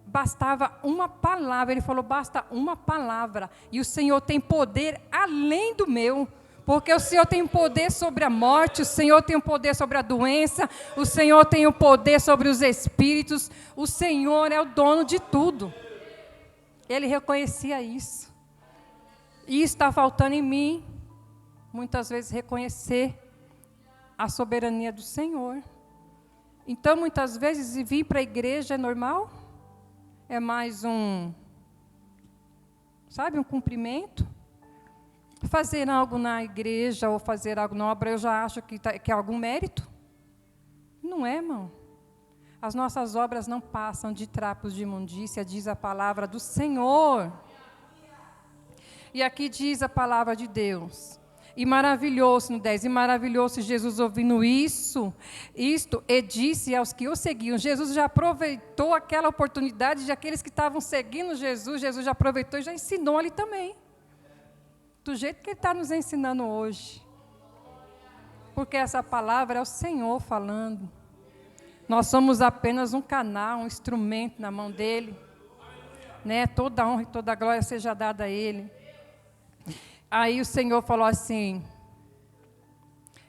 [SPEAKER 3] bastava uma palavra. Ele falou: basta uma palavra, e o Senhor tem poder além do meu. Porque o Senhor tem o poder sobre a morte, o Senhor tem o poder sobre a doença, o Senhor tem o poder sobre os espíritos, o Senhor é o dono de tudo. Ele reconhecia isso. E está faltando em mim, muitas vezes, reconhecer a soberania do Senhor. Então, muitas vezes, vir para a igreja é normal, é mais um cumprimento. Fazer algo na igreja ou fazer algo na obra, eu já acho que é algum mérito. Não é, irmão. As nossas obras não passam de trapos de imundícia, diz a palavra do Senhor. E aqui diz a palavra de Deus: e maravilhou-se, no 10, e maravilhou-se Jesus ouvindo isto, e disse aos que o seguiam. Jesus já aproveitou aquela oportunidade de aqueles que estavam seguindo Jesus, Jesus já aproveitou e já ensinou ali também. Do jeito que ele está nos ensinando hoje. Porque essa palavra é o Senhor falando. Nós somos apenas um canal, um instrumento na mão dele. Né? Toda honra e toda glória seja dada a ele. Aí o Senhor falou assim: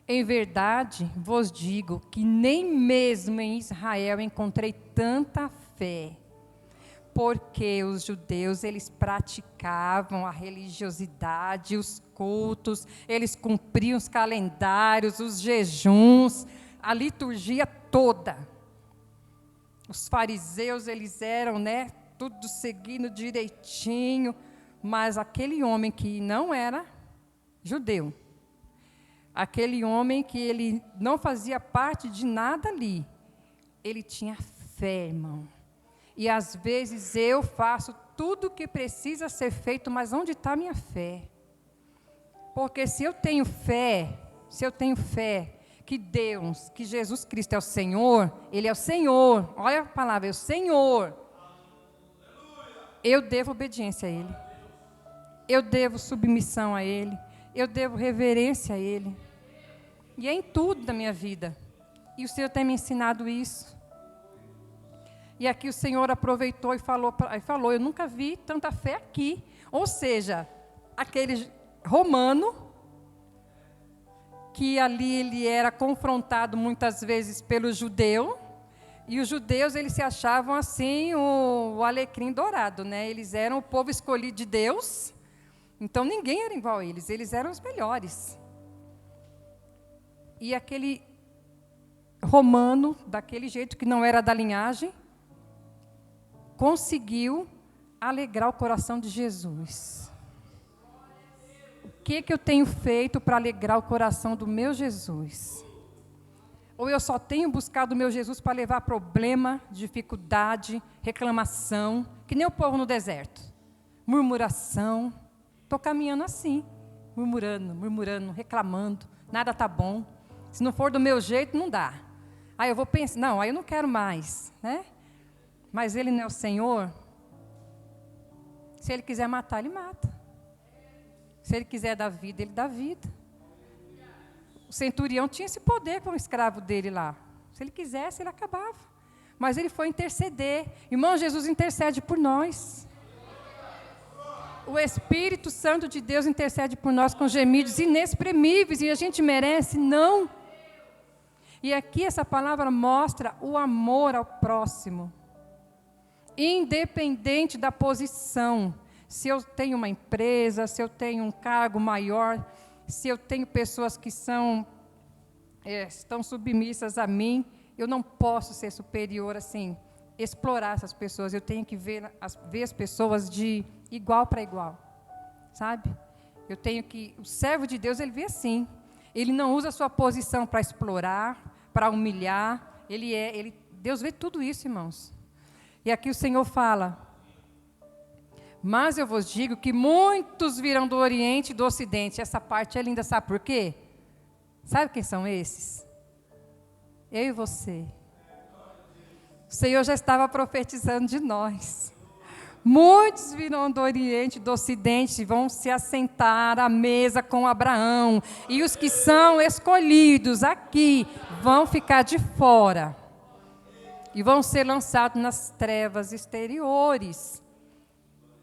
[SPEAKER 3] em verdade vos digo que nem mesmo em Israel encontrei tanta fé. Porque os judeus, eles praticavam a religiosidade, os cultos, eles cumpriam os calendários, os jejuns, a liturgia toda. Os fariseus, eles eram, tudo seguindo direitinho, mas aquele homem que não era judeu, aquele homem que ele não fazia parte de nada ali, ele tinha fé, irmão. E às vezes eu faço tudo o que precisa ser feito, mas onde está a minha fé? Porque se eu tenho fé que Deus, que Jesus Cristo é o Senhor, Ele é o Senhor, olha a palavra, é o Senhor. Eu devo obediência a Ele. Eu devo submissão a Ele. Eu devo reverência a Ele. E é em tudo da minha vida. E o Senhor tem me ensinado isso. E aqui o Senhor aproveitou e falou, eu nunca vi tanta fé aqui. Ou seja, aquele romano, que ali ele era confrontado muitas vezes pelo judeu, e os judeus eles se achavam assim o alecrim dourado, né? Eles eram o povo escolhido de Deus, então ninguém era igual a eles eram os melhores. E aquele romano, daquele jeito que não era da linhagem, conseguiu alegrar o coração de Jesus. O que eu tenho feito para alegrar o coração do meu Jesus? Ou eu só tenho buscado o meu Jesus para levar problema, dificuldade, reclamação, que nem o povo no deserto, murmuração. Estou caminhando assim, murmurando, reclamando, nada está bom. Se não for do meu jeito, não dá. Aí eu vou pensar, não, aí eu não quero mais, né? Mas Ele não é o Senhor. Se Ele quiser matar, Ele mata. Se Ele quiser dar vida, Ele dá vida. O centurião tinha esse poder com o escravo dele lá. Se ele quisesse, ele acabava. Mas ele foi interceder. Irmão, Jesus intercede por nós. O Espírito Santo de Deus intercede por nós com gemidos inexprimíveis. E a gente merece? Não. E aqui essa palavra mostra o amor ao próximo. Independente da posição. Se eu tenho uma empresa, se eu tenho um cargo maior, se eu tenho pessoas que estão submissas a mim, eu não posso ser superior assim, explorar essas pessoas. Eu tenho que ver as pessoas de igual para igual, sabe? O servo de Deus, ele vê assim. Ele não usa a sua posição para explorar, para humilhar. Deus vê tudo isso, irmãos. E aqui o Senhor fala: mas eu vos digo que muitos virão do Oriente e do Ocidente. Essa parte é linda, sabe por quê? Sabe quem são esses? Eu e você. O Senhor já estava profetizando de nós. Muitos virão do Oriente e do Ocidente, vão se assentar à mesa com Abraão. E os que são escolhidos aqui vão ficar de fora. E vão ser lançados nas trevas exteriores.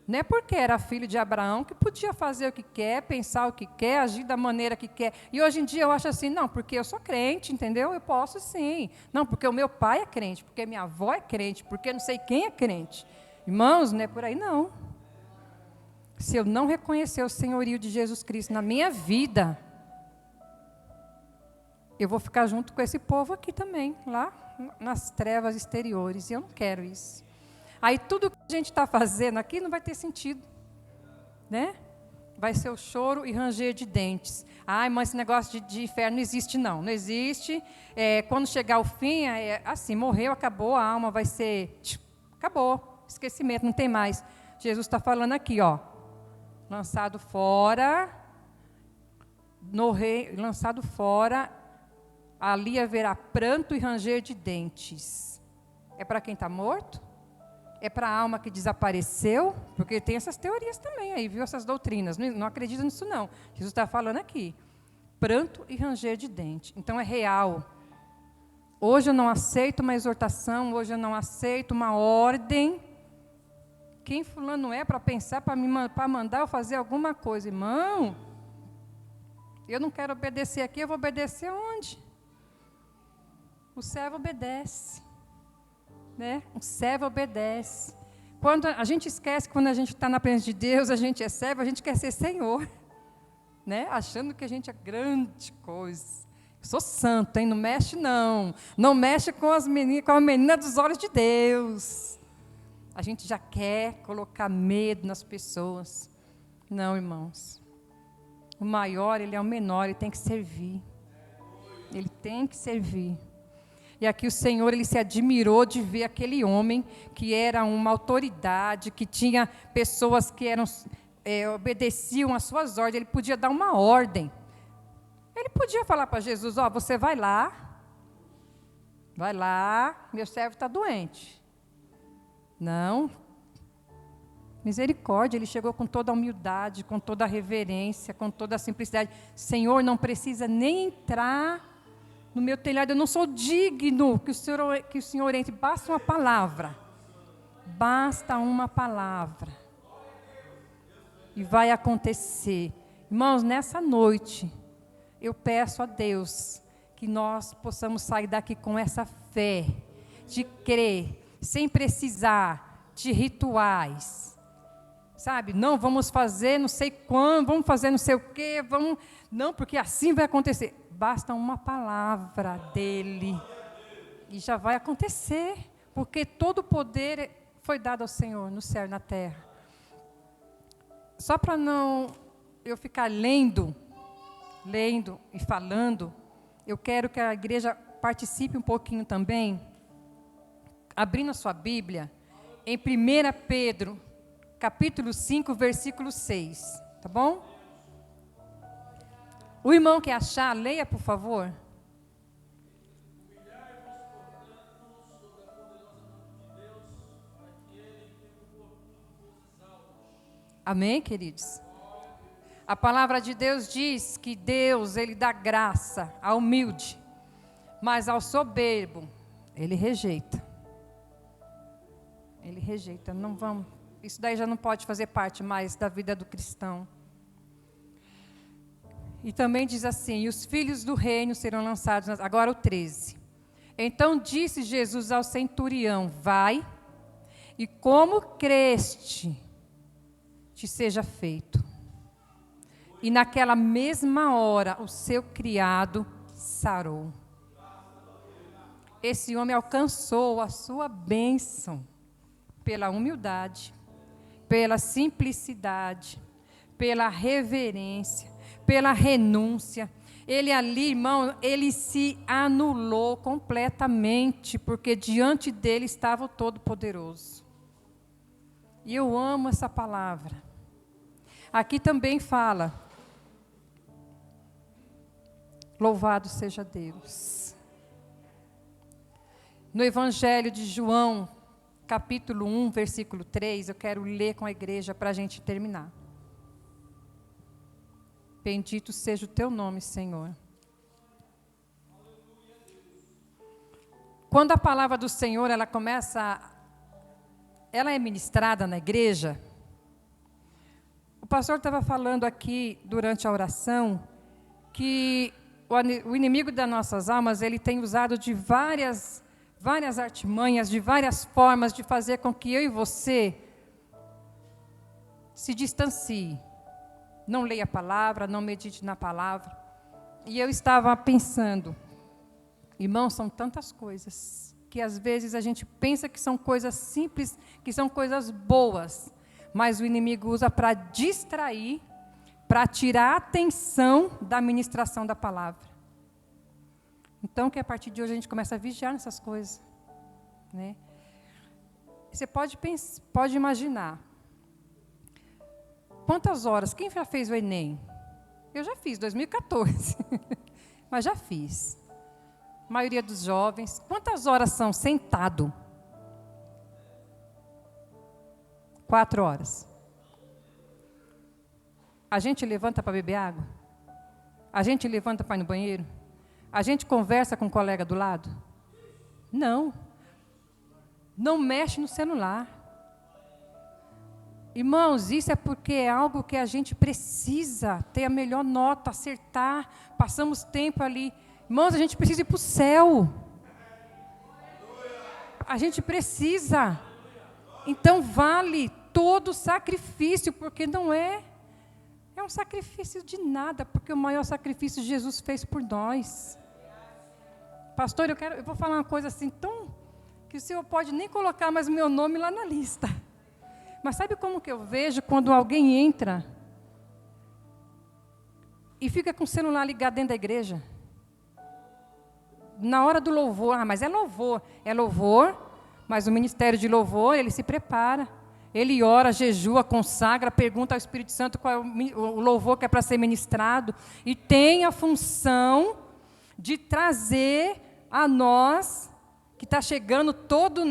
[SPEAKER 3] Não é porque era filho de Abraão que podia fazer o que quer, pensar o que quer, agir da maneira que quer. E hoje em dia eu acho assim, não, porque eu sou crente, entendeu? Eu posso sim. Não, porque o meu pai é crente, porque minha avó é crente, porque não sei quem é crente. Irmãos, não é por aí não. Se eu não reconhecer o senhorio de Jesus Cristo na minha vida, eu vou ficar junto com esse povo aqui também, lá nas trevas exteriores. E eu não quero isso. Aí tudo que a gente está fazendo aqui não vai ter sentido, né? Vai ser o choro e ranger de dentes. Ai, mas esse negócio de inferno não existe, não. Não existe. Quando chegar o fim, assim, morreu, acabou, a alma vai ser... acabou, esquecimento, não tem mais. Jesus está falando aqui, ó. Lançado fora, lançado fora, ali haverá pranto e ranger de dentes. É para quem está morto? É para a alma que desapareceu? Porque tem essas teorias também aí, viu? Essas doutrinas. Não acredito nisso, não. Jesus está falando aqui. Pranto e ranger de dente. Então, é real. Hoje eu não aceito uma exortação, hoje eu não aceito uma ordem. Quem fulano é para pensar, para mandar eu fazer alguma coisa? Irmão, eu não quero obedecer aqui, eu vou obedecer onde? O servo obedece. Né? O servo obedece. Quando a gente esquece, quando a gente está na presença de Deus, a gente é servo, a gente quer ser Senhor, né? Achando que a gente é grande coisa. Eu sou santo, hein? Não mexe não. Não mexe com a menina dos olhos de Deus. A gente já quer colocar medo nas pessoas. Não, irmãos. O maior, ele é o menor, ele tem que servir. Ele tem que servir. E aqui o Senhor, ele se admirou de ver aquele homem que era uma autoridade, que tinha pessoas que obedeciam às suas ordens. Ele podia dar uma ordem. Ele podia falar para Jesus, ó, você vai lá, meu servo está doente. Não. Misericórdia, ele chegou com toda a humildade, com toda a reverência, com toda a simplicidade. Senhor, não precisa nem entrar no meu telhado, eu não sou digno que o Senhor entre, basta uma palavra. Basta uma palavra. E vai acontecer. Irmãos, nessa noite, eu peço a Deus que nós possamos sair daqui com essa fé, de crer, sem precisar de rituais. Sabe, não vamos fazer não sei quando, vamos fazer não sei o quê, vamos... Não, porque assim vai acontecer. Basta uma palavra dele e já vai acontecer, porque todo o poder foi dado ao Senhor no céu e na terra. Só para não eu ficar lendo e falando, eu quero que a igreja participe um pouquinho também, abrindo a sua Bíblia, em 1 Pedro, capítulo 5, versículo 6, tá bom? O irmão que achar, leia, por favor. Amém, queridos? A palavra de Deus diz que Deus, Ele dá graça ao humilde, mas ao soberbo, Ele rejeita. Ele rejeita, não vamos... Isso daí já não pode fazer parte mais da vida do cristão. E também diz assim, e os filhos do reino serão lançados... Agora o 13. Então disse Jesus ao centurião, vai, e como creste, te seja feito. E naquela mesma hora, o seu criado sarou. Esse homem alcançou a sua bênção pela humildade, pela simplicidade, pela reverência, pela renúncia. Ele ali, irmão, ele se anulou completamente, porque diante dele estava o Todo-Poderoso. E eu amo essa palavra. Aqui também fala, louvado seja Deus. No Evangelho de João, capítulo 1, versículo 3, eu quero ler com a igreja para a gente terminar. Bendito seja o teu nome, Senhor. Quando a palavra do Senhor, ela é ministrada na igreja, o pastor estava falando aqui, durante a oração, que o inimigo das nossas almas, ele tem usado de várias artimanhas, de várias formas de fazer com que eu e você se distancie. Não leia a palavra, não medite na palavra. E eu estava pensando, irmãos, são tantas coisas, que às vezes a gente pensa que são coisas simples, que são coisas boas, mas o inimigo usa para distrair, para tirar a atenção da ministração da palavra. Então, que a partir de hoje a gente começa a vigiar nessas coisas, né? Você pode imaginar, quantas horas, quem já fez o Enem? Eu já fiz, 2014, mas já fiz. A maioria dos jovens, quantas horas são sentado? 4 horas. A gente levanta para beber água? A gente levanta para ir no banheiro? A gente conversa com o colega do lado? Não. Não mexe no celular. Irmãos, isso é porque é algo que a gente precisa ter a melhor nota, acertar. Passamos tempo ali. Irmãos, a gente precisa ir para o céu. A gente precisa. Então vale todo o sacrifício, porque não é um sacrifício de nada, porque o maior sacrifício Jesus fez por nós. Pastor, eu vou falar uma coisa assim tão que o senhor pode nem colocar mais o meu nome lá na lista. Mas sabe como que eu vejo quando alguém entra e fica com o celular ligado dentro da igreja? Na hora do louvor, mas é louvor, mas o ministério de louvor, ele se prepara. Ele ora, jejua, consagra, pergunta ao Espírito Santo qual é o louvor que é para ser ministrado. E tem a função de trazer a nós, que está chegando todo,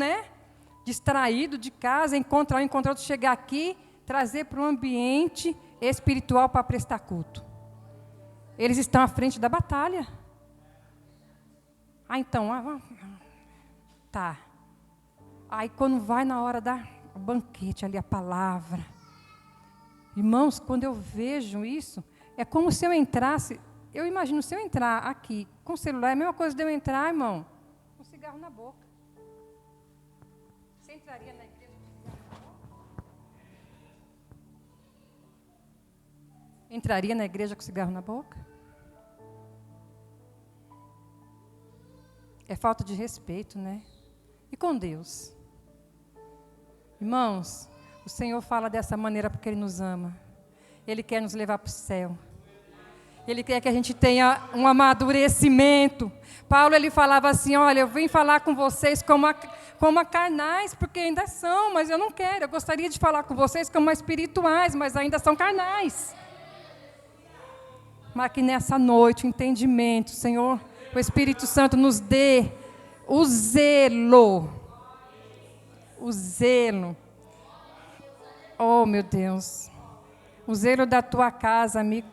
[SPEAKER 3] distraído de casa, encontra outro, chegar aqui, trazer para o ambiente espiritual para prestar culto. Eles estão à frente da batalha. Então, tá. Aí quando vai na hora da banquete ali, a palavra. Irmãos, quando eu vejo isso, é como se eu entrasse, eu imagino, se eu entrar aqui com o celular, é a mesma coisa de eu entrar, irmão, com um cigarro na boca. Você entraria na igreja com cigarro na boca? Entraria na igreja com cigarro na boca? É falta de respeito, né? E com Deus? Irmãos, o Senhor fala dessa maneira porque Ele nos ama. Ele quer nos levar para o céu. Ele quer que a gente tenha um amadurecimento. Paulo, ele falava assim, olha, eu vim falar com vocês como a carnais, porque ainda são, mas eu não quero. Eu gostaria de falar com vocês como espirituais, mas ainda são carnais. Mas que nessa noite, o entendimento, Senhor, o Espírito Santo nos dê o zelo. O zelo. Oh, meu Deus. O zelo da tua casa me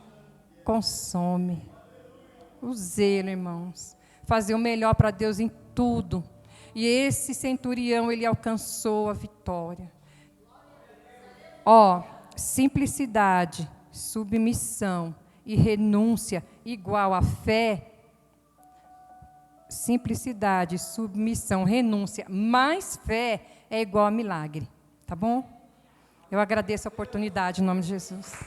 [SPEAKER 3] consome. O zelo, irmãos. Fazer o melhor para Deus em tudo. E esse centurião, ele alcançou a vitória. Ó, simplicidade, submissão e renúncia igual a fé. Simplicidade, submissão, renúncia, mais fé é igual a milagre. Tá bom? Eu agradeço a oportunidade em nome de Jesus.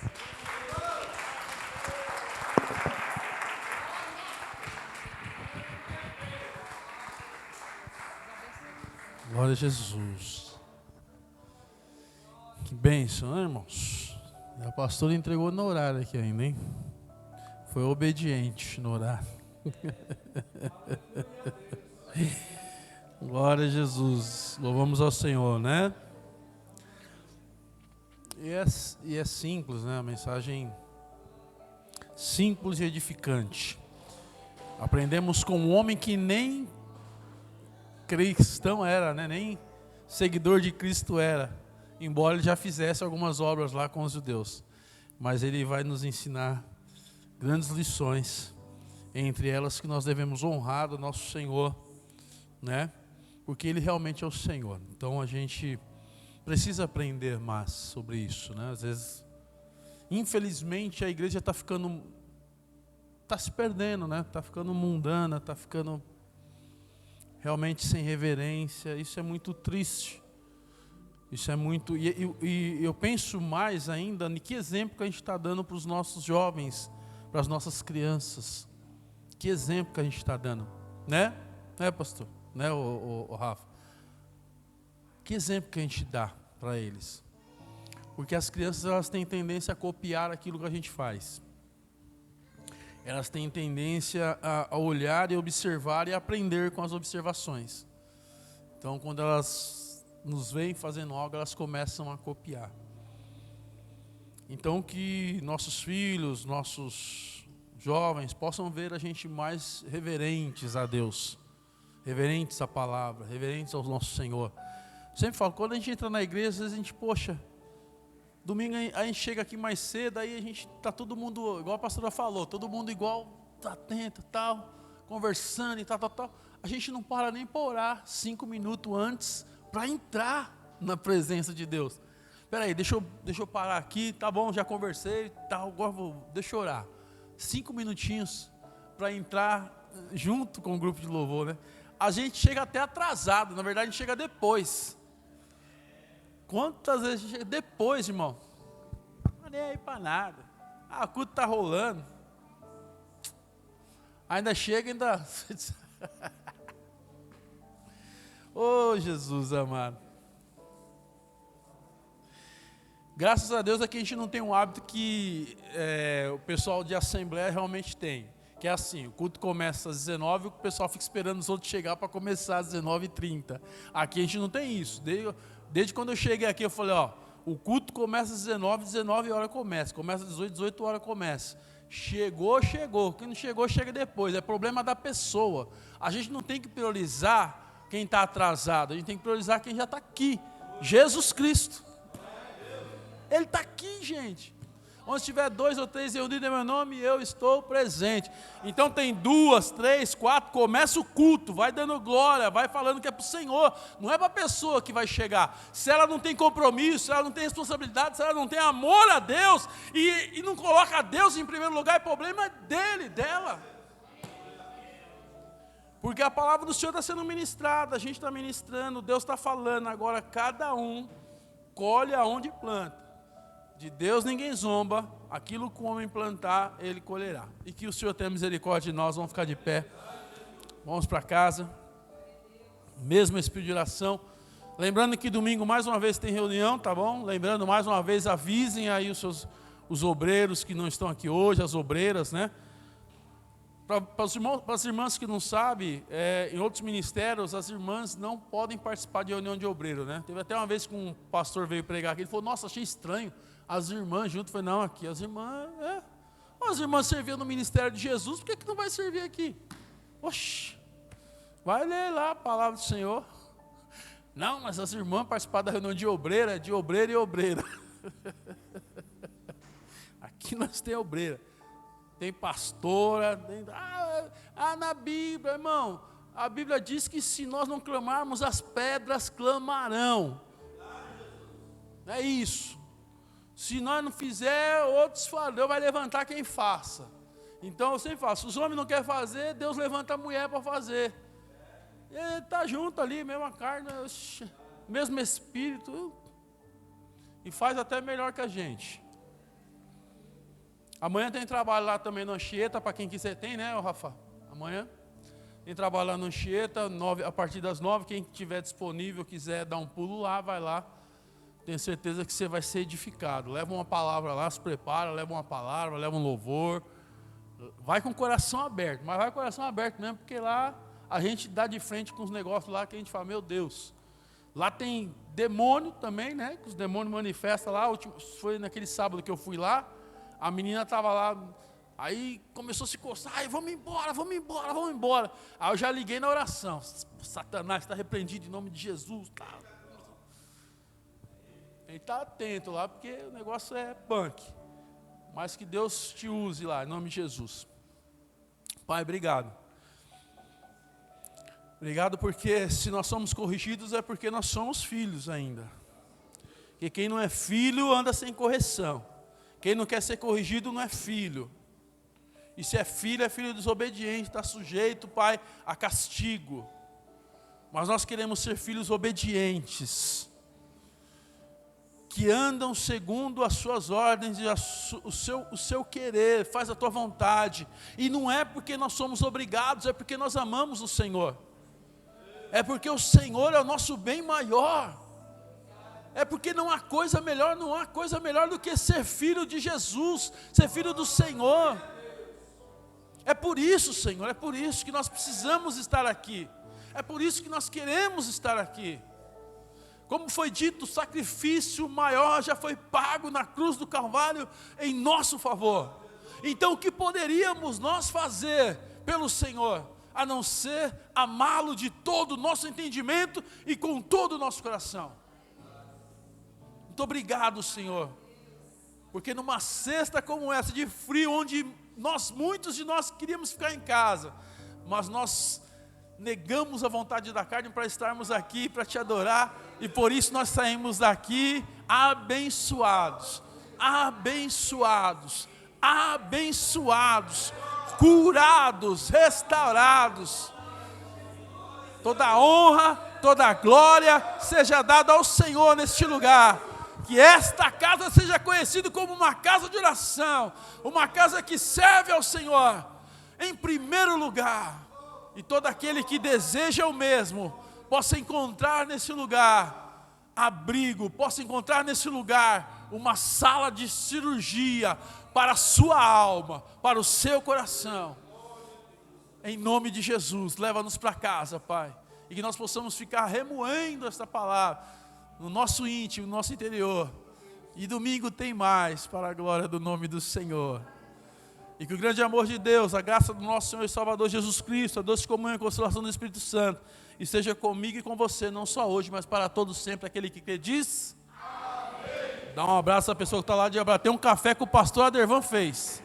[SPEAKER 2] Glória a Jesus. Que bênção, né, irmãos? A pastora entregou no horário aqui ainda, hein? Foi obediente no horário. Glória a Jesus. Louvamos ao Senhor, né? E é simples, né? A mensagem simples e edificante. Aprendemos com um homem que nem cristão era, né? Nem seguidor de Cristo era, embora ele já fizesse algumas obras lá com os judeus. Mas ele vai nos ensinar grandes lições, entre elas que nós devemos honrar o nosso Senhor, né? Porque Ele realmente é o Senhor. Então a gente precisa aprender mais sobre isso, né? Às vezes, infelizmente, a igreja está se perdendo, né? Está ficando mundana, está ficando realmente sem reverência. Isso é muito triste. Isso é muito... E eu penso mais ainda em que exemplo que a gente está dando para os nossos jovens, para as nossas crianças. Que exemplo que a gente está dando, né? Né, pastor? Né, o Rafa? Que exemplo que a gente dá para eles? Porque as crianças, elas têm tendência a copiar aquilo que a gente faz. Elas têm tendência a olhar e observar e aprender com as observações. Então, quando elas nos veem fazendo algo, elas começam a copiar. Então, que nossos filhos, nossos jovens possam ver a gente mais reverentes a Deus, reverentes à palavra, reverentes ao nosso Senhor. Eu sempre falo, quando a gente entra na igreja, às vezes a gente, poxa, domingo a gente chega aqui mais cedo, aí a gente está todo mundo, igual a pastora falou, todo mundo igual, tá atento, tal, conversando e tal. A gente não para nem para orar 5 minutos antes para entrar na presença de Deus. Espera aí, deixa eu parar aqui, tá bom, já conversei, tal, agora deixa eu orar. 5 minutinhos para entrar junto com o grupo de louvor, né? A gente chega até atrasado, na verdade a gente chega depois. Quantas vezes a gente chega depois, irmão? Não nem aí para nada. O culto está rolando. Ainda chega, ainda... Oh, Jesus amado. Graças a Deus aqui a gente não tem um hábito que o pessoal de assembleia realmente tem. Que é assim, o culto começa às 19h, o pessoal fica esperando os outros chegar para começar às 19h30. Aqui a gente não tem isso. Desde quando eu cheguei aqui, eu falei, o culto começa às 19h começa. Começa às 18h começa. Chegou. Quem não chegou, chega depois. É problema da pessoa. A gente não tem que priorizar quem está atrasado. A gente tem que priorizar quem já está aqui. Jesus Cristo. Ele está aqui, gente. Onde estiver 2 ou 3 reunidos em meu nome, eu estou presente. Então tem 2, 3, 4, começa o culto, vai dando glória, vai falando que é para o Senhor, não é para a pessoa que vai chegar. Se ela não tem compromisso, se ela não tem responsabilidade, se ela não tem amor a Deus, e não coloca Deus em primeiro lugar, o problema é dele, dela. Porque a palavra do Senhor está sendo ministrada, a gente está ministrando, Deus está falando, agora cada um colhe aonde planta. De Deus ninguém zomba, aquilo que o homem plantar, ele colherá. E que o Senhor tenha misericórdia de nós, vamos ficar de pé, vamos para casa, mesmo espírito de oração. Lembrando que domingo mais uma vez tem reunião, tá bom? Lembrando mais uma vez, avisem aí os obreiros que não estão aqui hoje, as obreiras, né? Para as irmãs que não sabem, em outros ministérios, as irmãs não podem participar de reunião de obreiro, né? Teve até uma vez que um pastor veio pregar aqui, ele falou, nossa, achei estranho, as irmãs junto, eu falei, não, aqui as irmãs serviam no ministério de Jesus, por que não vai servir aqui? Oxi, vai ler lá a palavra do Senhor. Não, mas as irmãs participaram da reunião de obreira, é de obreiro e obreira. Aqui nós temos obreira. Tem pastora, na Bíblia, irmão, a Bíblia diz que se nós não clamarmos, as pedras clamarão. É isso. Se nós não fizer, outros falam, Deus vai levantar quem faça. Então eu sempre falo, se os homens não querem fazer, Deus levanta a mulher para fazer. Ele está junto ali, mesma carne, mesmo espírito, e faz até melhor que a gente. Amanhã tem trabalho lá também no Anchieta, para quem quiser, tem, né, Rafa? Amanhã tem trabalho lá no Anchieta, a partir das 9, quem tiver disponível, quiser dar um pulo lá, vai lá. Tenho certeza que você vai ser edificado. Leva uma palavra lá, se prepara, leva uma palavra, leva um louvor. Vai com o coração aberto, mas vai com o coração aberto mesmo, porque lá a gente dá de frente com os negócios lá que a gente fala, meu Deus. Lá tem demônio também, né? Que os demônios manifestam lá. Foi naquele sábado que eu fui lá. A menina estava lá, aí começou a se coçar, ai, vamos embora, vamos embora, vamos embora. Aí eu já liguei na oração, Satanás está repreendido em nome de Jesus. Tá. Tem que estar atento lá, porque o negócio é punk. Mas que Deus te use lá, em nome de Jesus. Pai, obrigado. Obrigado porque se nós somos corrigidos é porque nós somos filhos ainda. Porque quem não é filho anda sem correção. Quem não quer ser corrigido não é filho. E se é filho desobediente, está sujeito, Pai, a castigo. Mas nós queremos ser filhos obedientes, que andam segundo as suas ordens e o seu querer, faz a tua vontade. E não é porque nós somos obrigados, é porque nós amamos o Senhor. É porque o Senhor é o nosso bem maior. É porque não há coisa melhor do que ser filho de Jesus, ser filho do Senhor. É por isso, Senhor, é por isso que nós precisamos estar aqui. É por isso que nós queremos estar aqui. Como foi dito, o sacrifício maior já foi pago na cruz do Calvário em nosso favor. Então o que poderíamos nós fazer pelo Senhor, a não ser amá-lo de todo o nosso entendimento e com todo o nosso coração? Muito obrigado, Senhor, porque numa sexta como essa, de frio, onde muitos de nós queríamos ficar em casa, mas nós negamos a vontade da carne para estarmos aqui, para te adorar, e por isso nós saímos daqui abençoados, abençoados, abençoados, curados, restaurados. Toda a honra, toda a glória seja dada ao Senhor neste lugar. Que esta casa seja conhecida como uma casa de oração, uma casa que serve ao Senhor em primeiro lugar. E todo aquele que deseja o mesmo, possa encontrar nesse lugar abrigo, possa encontrar nesse lugar uma sala de cirurgia para a sua alma, para o seu coração. Em nome de Jesus, leva-nos para casa, Pai, e que nós possamos ficar remoendo esta palavra no nosso íntimo, no nosso interior. E domingo tem mais, para a glória do nome do Senhor. E que o grande amor de Deus, a graça do nosso Senhor e Salvador Jesus Cristo, a doce comunhão e consolação do Espírito Santo, esteja comigo e com você, não só hoje, mas para todos sempre. Aquele que crê diz: amém. Dá um abraço à pessoa que está lá de abraço. Tem um café que o pastor Adervan fez.